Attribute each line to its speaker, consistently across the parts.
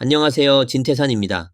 Speaker 1: 안녕하세요. 진태산입니다.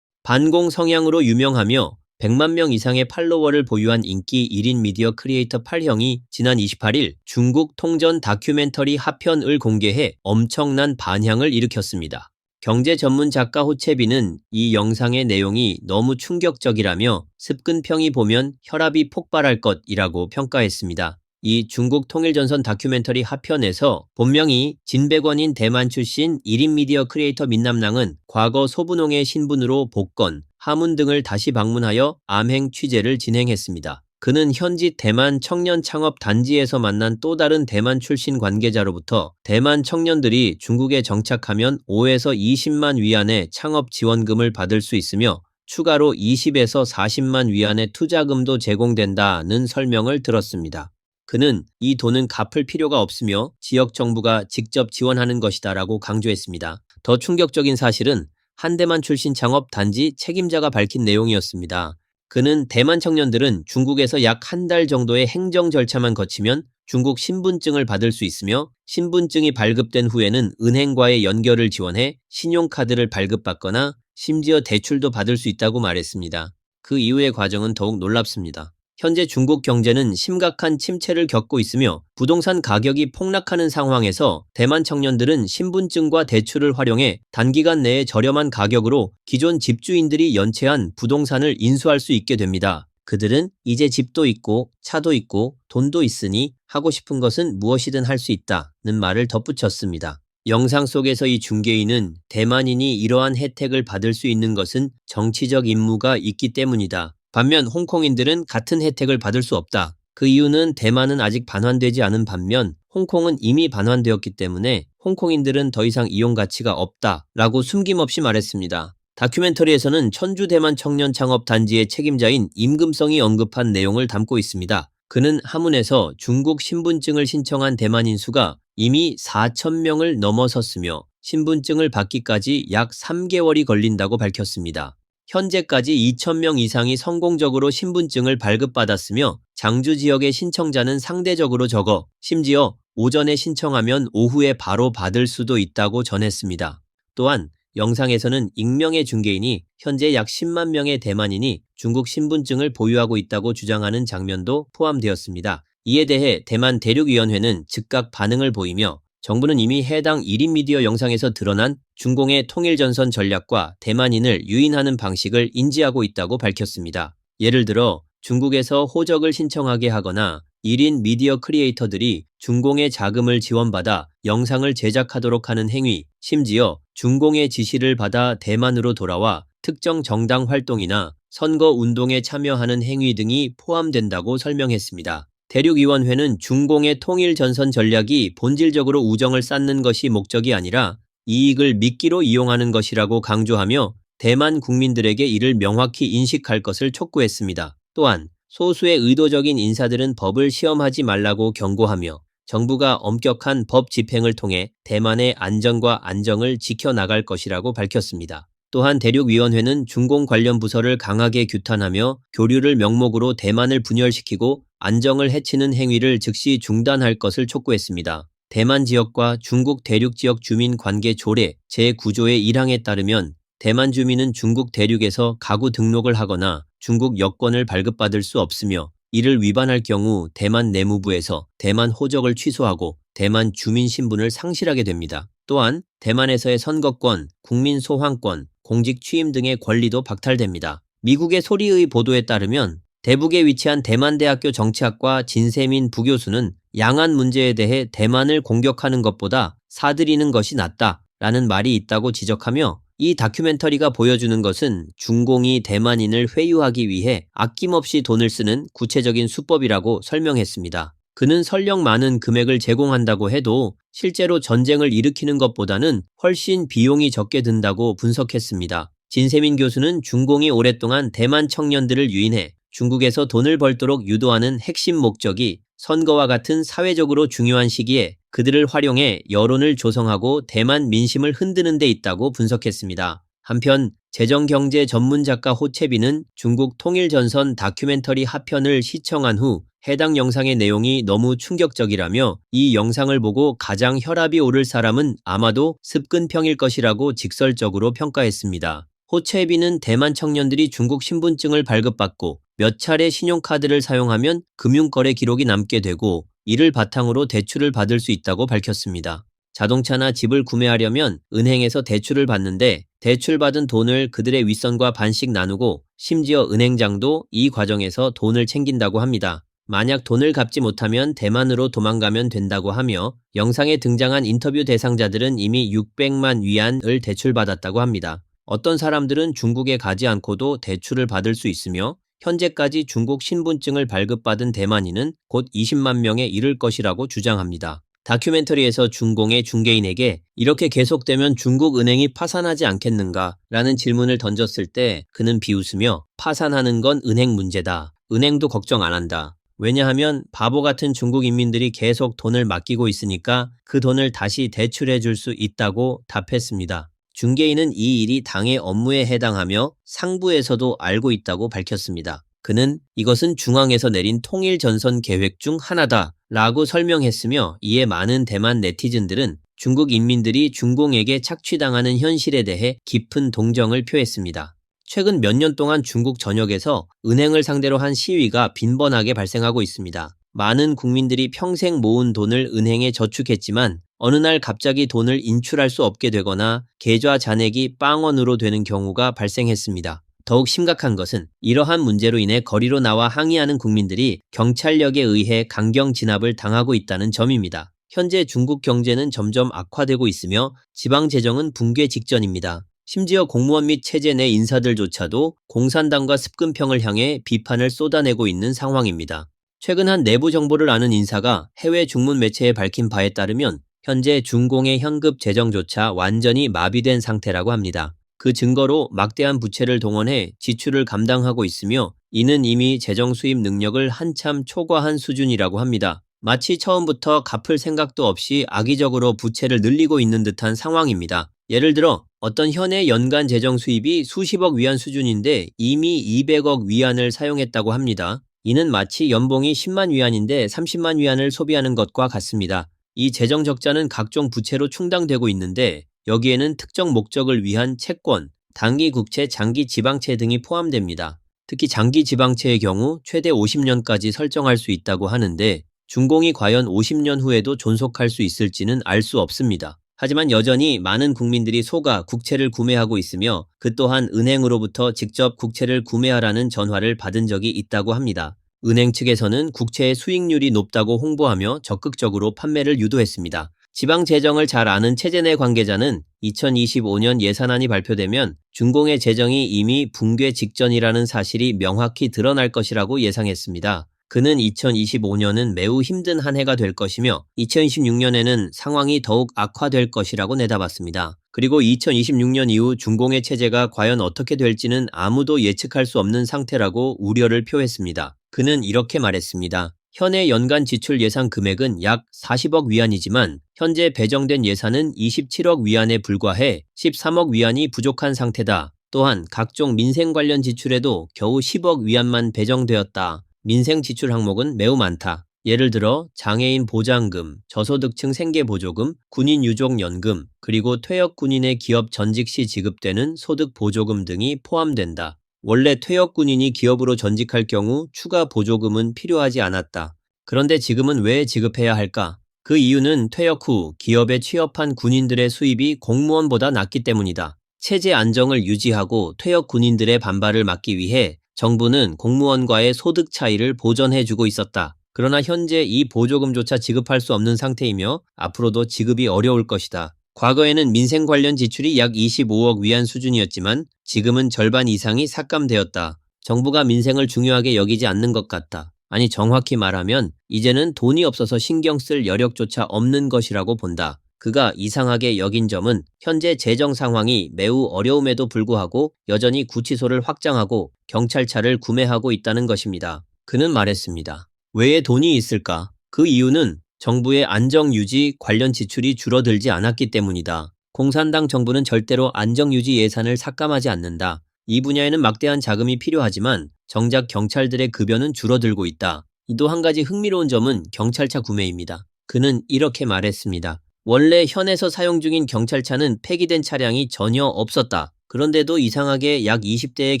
Speaker 1: 반공 성향으로 유명하며 100만 명 이상의 팔로워를 보유한 인기 1인 미디어 크리에이터 8형이 지난 28일 중국 통전 다큐멘터리 하편을 공개해 엄청난 반향을 일으켰습니다. 경제 전문 작가 호채비는 이 영상의 내용이 너무 충격적이라며 습근평이 보면 혈압이 폭발할 것이라고 평가했습니다. 이 중국 통일전선 다큐멘터리 하편에서 본명이 진백원인 대만 출신 1인 미디어 크리에이터 민남랑은 과거 소분홍의 신분으로 복건, 하문 등을 다시 방문하여 암행 취재를 진행했습니다. 그는 현지 대만 청년 창업 단지에서 만난 또 다른 대만 출신 관계자로부터 대만 청년들이 중국에 정착하면 5에서 20만 위안의 창업 지원금을 받을 수 있으며 추가로 20에서 40만 위안의 투자금도 제공된다는 설명을 들었습니다. 그는 이 돈은 갚을 필요가 없으며 지역 정부가 직접 지원하는 것이다 라고 강조했습니다. 더 충격적인 사실은 한대만 출신 창업 단지 책임자가 밝힌 내용이었습니다. 그는 대만 청년들은 중국에서 약 한 달 정도의 행정 절차만 거치면 중국 신분증을 받을 수 있으며 신분증이 발급된 후에는 은행과의 연결을 지원해 신용카드를 발급받거나 심지어 대출도 받을 수 있다고 말했습니다. 그 이후의 과정은 더욱 놀랍습니다. 현재 중국 경제는 심각한 침체를 겪고 있으며 부동산 가격이 폭락하는 상황에서 대만 청년들은 신분증과 대출을 활용해 단기간 내에 저렴한 가격으로 기존 집주인들이 연체한 부동산을 인수할 수 있게 됩니다. 그들은 이제 집도 있고 차도 있고 돈도 있으니 하고 싶은 것은 무엇이든 할 수 있다는 말을 덧붙였습니다. 영상 속에서 이 중개인은 대만인이 이러한 혜택을 받을 수 있는 것은 정치적 임무가 있기 때문이다. 반면 홍콩인들은 같은 혜택을 받을 수 없다. 그 이유는 대만은 아직 반환되지 않은 반면 홍콩은 이미 반환되었기 때문에 홍콩인들은 더 이상 이용 가치가 없다 라고 숨김없이 말했습니다. 다큐멘터리에서는 천주 대만 청년 창업 단지의 책임자인 임금성이 언급한 내용을 담고 있습니다. 그는 하문에서 중국 신분증을 신청한 대만인 수가 이미 4,000명을 넘어섰으며 신분증을 받기까지 약 3개월이 걸린다고 밝혔습니다. 현재까지 2,000명 이상이 성공적으로 신분증을 발급받았으며 장주 지역의 신청자는 상대적으로 적어 심지어 오전에 신청하면 오후에 바로 받을 수도 있다고 전했습니다. 또한 영상에서는 익명의 중개인이 현재 약 10만 명의 대만인이 중국 신분증을 보유하고 있다고 주장하는 장면도 포함되었습니다. 이에 대해 대만 대륙위원회는 즉각 반응을 보이며 정부는 이미 해당 1인 미디어 영상에서 드러난 중공의 통일전선 전략과 대만인을 유인하는 방식을 인지하고 있다고 밝혔습니다. 예를 들어 중국에서 호적을 신청하게 하거나 1인 미디어 크리에이터들이 중공의 자금을 지원받아 영상을 제작하도록 하는 행위, 심지어 중공의 지시를 받아 대만으로 돌아와 특정 정당 활동이나 선거 운동에 참여하는 행위 등이 포함된다고 설명했습니다. 대륙위원회는 중공의 통일전선 전략이 본질적으로 우정을 쌓는 것이 목적이 아니라 이익을 미끼로 이용하는 것이라고 강조하며 대만 국민들에게 이를 명확히 인식할 것을 촉구했습니다. 또한 소수의 의도적인 인사들은 법을 시험하지 말라고 경고하며 정부가 엄격한 법 집행을 통해 대만의 안전과 안정을 지켜나갈 것이라고 밝혔습니다. 또한 대륙위원회는 중공 관련 부서를 강하게 규탄하며 교류를 명목으로 대만을 분열시키고 안정을 해치는 행위를 즉시 중단할 것을 촉구했습니다. 대만 지역과 중국 대륙 지역 주민 관계 조례 제9조의 1항에 따르면 대만 주민은 중국 대륙에서 가구 등록을 하거나 중국 여권을 발급받을 수 없으며 이를 위반할 경우 대만 내무부에서 대만 호적을 취소하고 대만 주민 신분을 상실하게 됩니다. 또한 대만에서의 선거권, 국민 소환권, 공직 취임 등의 권리도 박탈됩니다. 미국의 소리의 보도에 따르면 대북에 위치한 대만대학교 정치학과 진세민 부교수는 양안 문제에 대해 대만을 공격하는 것보다 사들이는 것이 낫다라는 말이 있다고 지적하며 이 다큐멘터리가 보여주는 것은 중공이 대만인을 회유하기 위해 아낌없이 돈을 쓰는 구체적인 수법이라고 설명했습니다. 그는 설령 많은 금액을 제공한다고 해도 실제로 전쟁을 일으키는 것보다는 훨씬 비용이 적게 든다고 분석했습니다. 진세민 교수는 중공이 오랫동안 대만 청년들을 유인해 중국에서 돈을 벌도록 유도하는 핵심 목적이 선거와 같은 사회적으로 중요한 시기에 그들을 활용해 여론을 조성하고 대만 민심을 흔드는 데 있다고 분석했습니다. 한편 재정경제 전문 작가 호채비는 중국 통일전선 다큐멘터리 하편을 시청한 후 해당 영상의 내용이 너무 충격적이라며 이 영상을 보고 가장 혈압이 오를 사람은 아마도 습근평일 것이라고 직설적으로 평가했습니다. 호채비는 대만 청년들이 중국 신분증을 발급받고 몇 차례 신용카드를 사용하면 금융거래 기록이 남게 되고 이를 바탕으로 대출을 받을 수 있다고 밝혔습니다. 자동차나 집을 구매하려면 은행에서 대출을 받는데 대출받은 돈을 그들의 윗선과 반씩 나누고 심지어 은행장도 이 과정에서 돈을 챙긴다고 합니다. 만약 돈을 갚지 못하면 대만으로 도망가면 된다고 하며 영상에 등장한 인터뷰 대상자들은 이미 600만 위안을 대출받았다고 합니다. 어떤 사람들은 중국에 가지 않고도 대출을 받을 수 있으며 현재까지 중국 신분증을 발급받은 대만인은 곧 20만 명에 이를 것이라고 주장합니다. 다큐멘터리에서 중공의 중개인에게 이렇게 계속되면 중국 은행이 파산하지 않겠는가? 라는 질문을 던졌을 때 그는 비웃으며 파산하는 건 은행 문제다. 은행도 걱정 안 한다. 왜냐하면 바보 같은 중국 인민들이 계속 돈을 맡기고 있으니까 그 돈을 다시 대출해 줄 수 있다고 답했습니다. 중개인은 이 일이 당의 업무에 해당하며 상부에서도 알고 있다고 밝혔습니다. 그는 이것은 중앙에서 내린 통일전선 계획 중 하나다 라고 설명했으며 이에 많은 대만 네티즌들은 중국 인민들이 중공에게 착취당하는 현실에 대해 깊은 동정을 표했습니다. 최근 몇 년 동안 중국 전역에서 은행을 상대로 한 시위가 빈번하게 발생하고 있습니다. 많은 국민들이 평생 모은 돈을 은행에 저축했지만 어느 날 갑자기 돈을 인출할 수 없게 되거나 계좌 잔액이 빵원으로 되는 경우가 발생했습니다. 더욱 심각한 것은 이러한 문제로 인해 거리로 나와 항의하는 국민들이 경찰력에 의해 강경 진압을 당하고 있다는 점입니다. 현재 중국 경제는 점점 악화되고 있으며 지방 재정은 붕괴 직전입니다. 심지어 공무원 및 체제 내 인사들조차도 공산당과 습근평을 향해 비판을 쏟아내고 있는 상황입니다. 최근 한 내부 정보를 아는 인사가 해외 중문 매체에 밝힌 바에 따르면 현재 중공의 현급 재정조차 완전히 마비된 상태라고 합니다. 그 증거로 막대한 부채를 동원해 지출을 감당하고 있으며 이는 이미 재정 수입 능력을 한참 초과한 수준이라고 합니다. 마치 처음부터 갚을 생각도 없이 악의적으로 부채를 늘리고 있는 듯한 상황입니다. 예를 들어 어떤 현의 연간 재정 수입이 수십억 위안 수준인데 이미 200억 위안을 사용했다고 합니다. 이는 마치 연봉이 10만 위안인데 30만 위안을 소비하는 것과 같습니다. 이 재정 적자는 각종 부채로 충당되고 있는데 여기에는 특정 목적을 위한 채권, 단기 국채, 장기 지방채 등이 포함됩니다. 특히 장기 지방채의 경우 최대 50년까지 설정할 수 있다고 하는데 중공이 과연 50년 후에도 존속할 수 있을지는 알 수 없습니다. 하지만 여전히 많은 국민들이 속아 국채를 구매하고 있으며 그 또한 은행으로부터 직접 국채를 구매하라는 전화를 받은 적이 있다고 합니다. 은행 측에서는 국채의 수익률이 높다고 홍보하며 적극적으로 판매를 유도했습니다. 지방 재정을 잘 아는 체제 내 관계자는 2025년 예산안이 발표되면 중공의 재정이 이미 붕괴 직전이라는 사실이 명확히 드러날 것이라고 예상했습니다. 그는 2025년은 매우 힘든 한 해가 될 것이며 2026년에는 상황이 더욱 악화될 것이라고 내다봤습니다. 그리고 2026년 이후 중공의 체제가 과연 어떻게 될지는 아무도 예측할 수 없는 상태라고 우려를 표했습니다. 그는 이렇게 말했습니다. 현해 연간 지출 예산 금액은 약 40억 위안이지만 현재 배정된 예산은 27억 위안에 불과해 13억 위안이 부족한 상태다. 또한 각종 민생 관련 지출에도 겨우 10억 위안만 배정되었다. 민생 지출 항목은 매우 많다. 예를 들어 장애인 보장금, 저소득층 생계보조금, 군인 유족연금, 그리고 퇴역 군인의 기업 전직 시 지급되는 소득 보조금 등이 포함된다. 원래 퇴역 군인이 기업으로 전직할 경우 추가 보조금은 필요하지 않았다. 그런데 지금은 왜 지급해야 할까? 그 이유는 퇴역 후 기업에 취업한 군인들의 수입이 공무원보다 낮기 때문이다. 체제 안정을 유지하고 퇴역 군인들의 반발을 막기 위해 정부는 공무원과의 소득 차이를 보전해주고 있었다. 그러나 현재 이 보조금조차 지급할 수 없는 상태이며 앞으로도 지급이 어려울 것이다. 과거에는 민생 관련 지출이 약 25억 위안 수준이었지만 지금은 절반 이상이 삭감되었다. 정부가 민생을 중요하게 여기지 않는 것 같다. 아니 정확히 말하면 이제는 돈이 없어서 신경 쓸 여력조차 없는 것이라고 본다. 그가 이상하게 여긴 점은 현재 재정 상황이 매우 어려움에도 불구하고 여전히 구치소를 확장하고 경찰차를 구매하고 있다는 것입니다. 그는 말했습니다. 왜 돈이 있을까? 그 이유는 정부의 안정유지 관련 지출이 줄어들지 않았기 때문이다. 공산당 정부는 절대로 안정유지 예산을 삭감하지 않는다. 이 분야에는 막대한 자금이 필요하지만 정작 경찰들의 급여는 줄어들고 있다. 또 한 가지 흥미로운 점은 경찰차 구매입니다. 그는 이렇게 말했습니다. 원래 현에서 사용 중인 경찰차는 폐기된 차량이 전혀 없었다. 그런데도 이상하게 약 20대의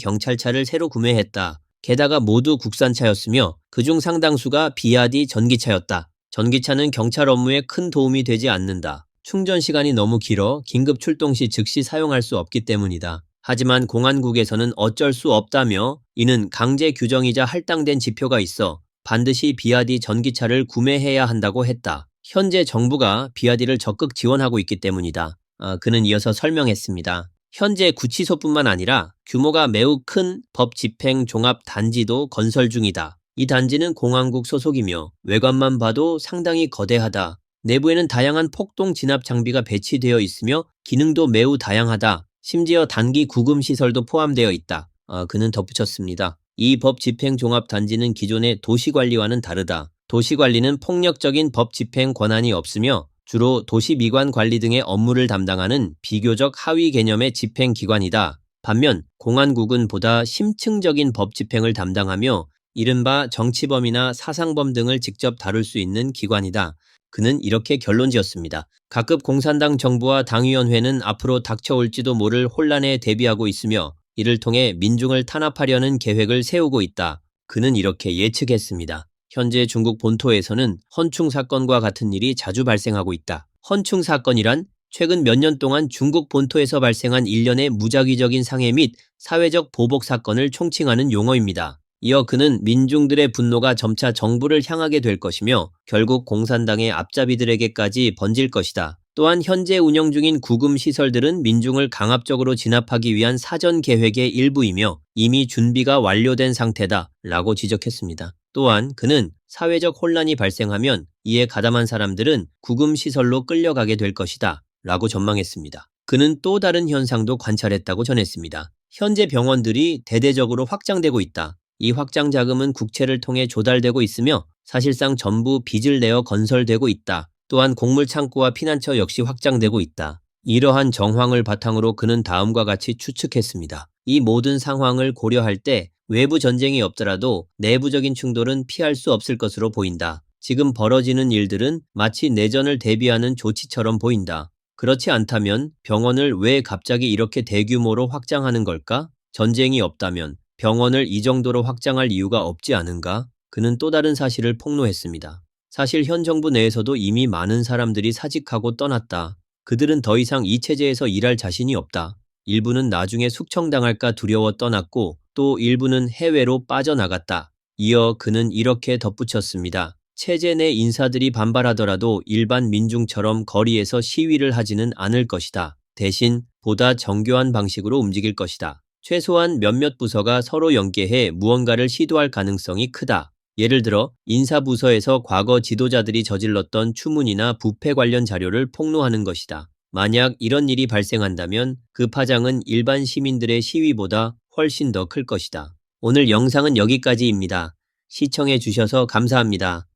Speaker 1: 경찰차를 새로 구매했다. 게다가 모두 국산차였으며 그중 상당수가 비아디 전기차였다. 전기차는 경찰 업무에 큰 도움이 되지 않는다. 충전 시간이 너무 길어 긴급 출동 시 즉시 사용할 수 없기 때문이다. 하지만 공안국에서는 어쩔 수 없다며 이는 강제 규정이자 할당된 지표가 있어 반드시 비아디 전기차를 구매해야 한다고 했다. 현재 정부가 비아디를 적극 지원하고 있기 때문이다. 그는 이어서 설명했습니다. 현재 구치소뿐만 아니라 규모가 매우 큰 법집행종합단지도 건설 중이다. 이 단지는 공안국 소속이며 외관만 봐도 상당히 거대하다. 내부에는 다양한 폭동 진압 장비가 배치되어 있으며 기능도 매우 다양하다. 심지어 단기 구금 시설도 포함되어 있다. 그는 덧붙였습니다. 이 법집행종합단지는 기존의 도시관리와는 다르다. 도시관리는 폭력적인 법집행 권한이 없으며 주로 도시미관 관리 등의 업무를 담당하는 비교적 하위 개념의 집행기관이다. 반면 공안국은 보다 심층적인 법집행을 담당하며 이른바 정치범이나 사상범 등을 직접 다룰 수 있는 기관이다. 그는 이렇게 결론지었습니다. 각급 공산당 정부와 당위원회는 앞으로 닥쳐올지도 모를 혼란에 대비하고 있으며 이를 통해 민중을 탄압하려는 계획을 세우고 있다. 그는 이렇게 예측했습니다. 현재 중국 본토에서는 헌충 사건과 같은 일이 자주 발생하고 있다. 헌충 사건이란 최근 몇 년 동안 중국 본토에서 발생한 일련의 무작위적인 상해 및 사회적 보복 사건을 총칭하는 용어입니다. 이어 그는 민중들의 분노가 점차 정부를 향하게 될 것이며 결국 공산당의 앞잡이들에게까지 번질 것이다. 또한 현재 운영 중인 구금 시설들은 민중을 강압적으로 진압하기 위한 사전 계획의 일부이며 이미 준비가 완료된 상태다 라고 지적했습니다. 또한 그는 사회적 혼란이 발생하면 이에 가담한 사람들은 구금 시설로 끌려가게 될 것이다 라고 전망했습니다. 그는 또 다른 현상도 관찰했다고 전했습니다. 현재 병원들이 대대적으로 확장되고 있다. 이 확장 자금은 국채를 통해 조달되고 있으며 사실상 전부 빚을 내어 건설되고 있다. 또한 곡물 창고와 피난처 역시 확장되고 있다. 이러한 정황을 바탕으로 그는 다음과 같이 추측했습니다. 이 모든 상황을 고려할 때 외부 전쟁이 없더라도 내부적인 충돌은 피할 수 없을 것으로 보인다. 지금 벌어지는 일들은 마치 내전을 대비하는 조치처럼 보인다. 그렇지 않다면 병원을 왜 갑자기 이렇게 대규모로 확장하는 걸까? 전쟁이 없다면 병원을 이 정도로 확장할 이유가 없지 않은가? 그는 또 다른 사실을 폭로했습니다. 사실 현 정부 내에서도 이미 많은 사람들이 사직하고 떠났다. 그들은 더 이상 이 체제에서 일할 자신이 없다. 일부는 나중에 숙청당할까 두려워 떠났고 또 일부는 해외로 빠져나갔다. 이어 그는 이렇게 덧붙였습니다. 체제 내 인사들이 반발하더라도 일반 민중처럼 거리에서 시위를 하지는 않을 것이다. 대신 보다 정교한 방식으로 움직일 것이다. 최소한 몇몇 부서가 서로 연계해 무언가를 시도할 가능성이 크다. 예를 들어 인사부서에서 과거 지도자들이 저질렀던 추문이나 부패 관련 자료를 폭로하는 것이다. 만약 이런 일이 발생한다면 그 파장은 일반 시민들의 시위보다 훨씬 더 클 것이다. 오늘 영상은 여기까지입니다. 시청해 주셔서 감사합니다.